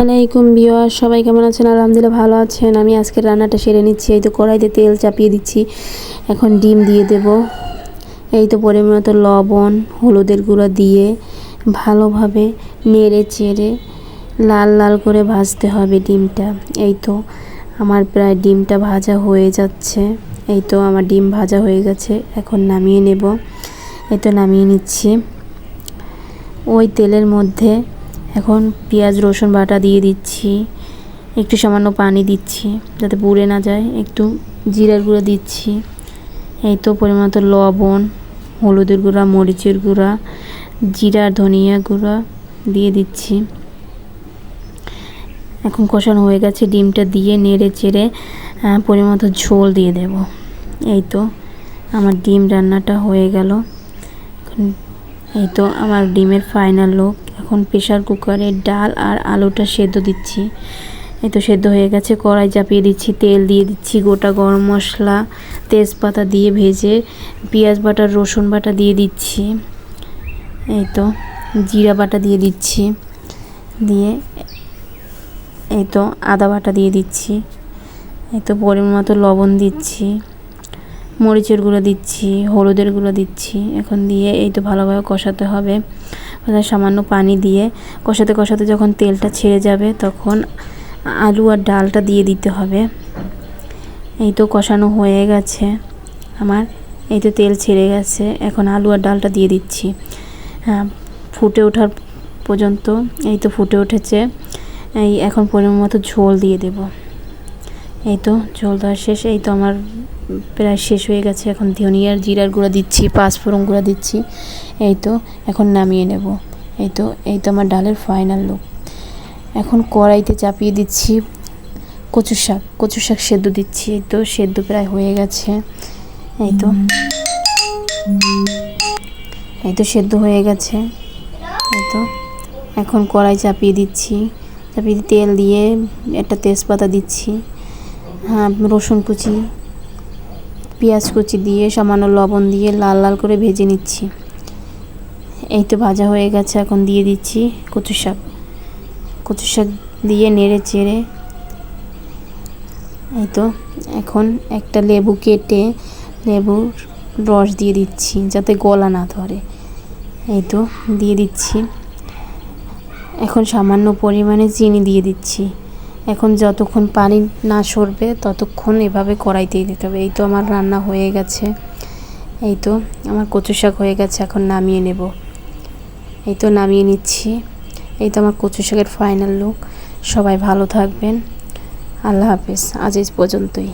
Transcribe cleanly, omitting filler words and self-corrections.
আলাইকুম ভিউয়ার, সবাই কেমন আছেন? আলহামদুলিল্লাহ ভালো আছেন। আমি আজকের রান্নাটা সেরে নিচ্ছি। এই তো কড়াইতে তেল চাপিয়ে দিচ্ছি, এখন ডিম দিয়ে দেব। এই তো পরিমাণ মতো লবণ, হলুদের গুঁড়া দিয়ে ভালোভাবে নেড়ে চেড়ে লাল লাল করে ভাজতে হবে ডিমটা। এই তো আমার প্রায় ডিমটা ভাজা হয়ে যাচ্ছে। এই তো আমার ডিম ভাজা হয়ে গেছে, এখন নামিয়ে নেব। এই তো নামিয়ে নিচ্ছি। ওই তেলের মধ্যে এখন পেঁয়াজ রসুন বাটা দিয়ে দিচ্ছি, একটু সামান্য পানি দিচ্ছি যাতে পুড়ে না যায়, একটু জিরার গুঁড়া দিচ্ছি। এই তো পরিমাণ মতো লবণ, হলুদের গুঁড়া, মরিচের গুঁড়া, জিরা ধনিয়া গুঁড়া দিয়ে দিচ্ছি। এখন কষানো হয়ে গেছে, ডিমটা দিয়ে নেড়ে চেড়ে পরিমাণ মতো ঝোল দিয়ে দেব। এই তো আমার ডিম রান্নাটা হয়ে গেল। এই তো আমার ডিমের ফাইনাল লুক। এখন প্রেশার কুকারে ডাল আর আলুটা সেদ্ধ দিচ্ছি। এই তো সেদ্ধ হয়ে গেছে, কড়াই চাপিয়ে দিচ্ছি, তেল দিয়ে দিচ্ছি, গোটা গরম মশলা তেজপাতা দিয়ে ভেজে পেঁয়াজ বাটা রসুন বাটা দিয়ে দিচ্ছি। এই তো জিরা বাটা দিয়ে দিচ্ছি, দিয়ে এই তো আদা বাটা দিয়ে দিচ্ছি। এই তো পরিমাণ মতো লবণ দিচ্ছি, মরিচের গুঁড়ো দিচ্ছি, হলুদের গুঁড়ো দিচ্ছি। এখন দিয়ে এই তো ভালোভাবে কষাতে হবে। সামান্য পানি দিয়ে কষাতে কষাতে যখন তেলটা ছেড়ে যাবে তখন আলু আর ডালটা দিয়ে দিতে হবে। এই তো কষানো হয়ে গেছে আমার, এই তো তেল ছেড়ে গেছে, এখন আলু আর ডালটা দিয়ে দিচ্ছি। ফুটে ওঠার পর্যন্ত এই তো ফুটে উঠেছে। এই এখন পরিমাণ মতো ঝোল দিয়ে দেব। এই তো ঝোল দেওয়া শেষ। এই তো আমার প্রায় শেষ হয়ে গেছে। এখন ধনিয়ার জিরার গুঁড়া দিচ্ছি, পাঁচফোড়ন গুঁড়া দিচ্ছি। এই তো এখন নামিয়ে নেব। এই তো আমার ডালের ফাইনাল লুক। এখন কড়াইতে চাপিয়ে দিচ্ছি কচু শাক সেদ্ধ দিচ্ছি। এই তো সেদ্ধ প্রায় হয়ে গেছে। এই তো সেদ্ধ হয়ে গেছে। এই তো এখন কড়াই চাপিয়ে দিচ্ছি, চাপিয়ে তেল দিয়ে একটা তেজপাতা দিচ্ছি, রসুন কুচি, পেঁয়াজ কুচি দিয়ে সামান্য লবণ দিয়ে লাল লাল করে ভেজে নিচ্ছি। এই তো ভাজা হয়ে গেছে, এখন দিয়ে দিচ্ছি কচু শাক দিয়ে নেড়ে চেড়ে এই তো এখন একটা লেবু কেটে লেবুর রস দিয়ে দিচ্ছি যাতে গলা না ধরে। এই তো দিয়ে দিচ্ছি। এখন সামান্য পরিমাণে চিনি দিয়ে দিচ্ছি। এখন যতক্ষণ পানি না সরবে ততক্ষণ এভাবে কড়াইতেই দিতে হবে। এই তো আমার রান্না হয়ে গেছে। এই তো আমার কচু শাক হয়ে গেছে, এখন নামিয়ে নেব। এই তো নামিয়ে নিচ্ছি। এই তো আমার কচু শাকের ফাইনাল লুক। সবাই ভালো থাকবেন। আল্লাহ হাফেজ। আজ এই পর্যন্তই।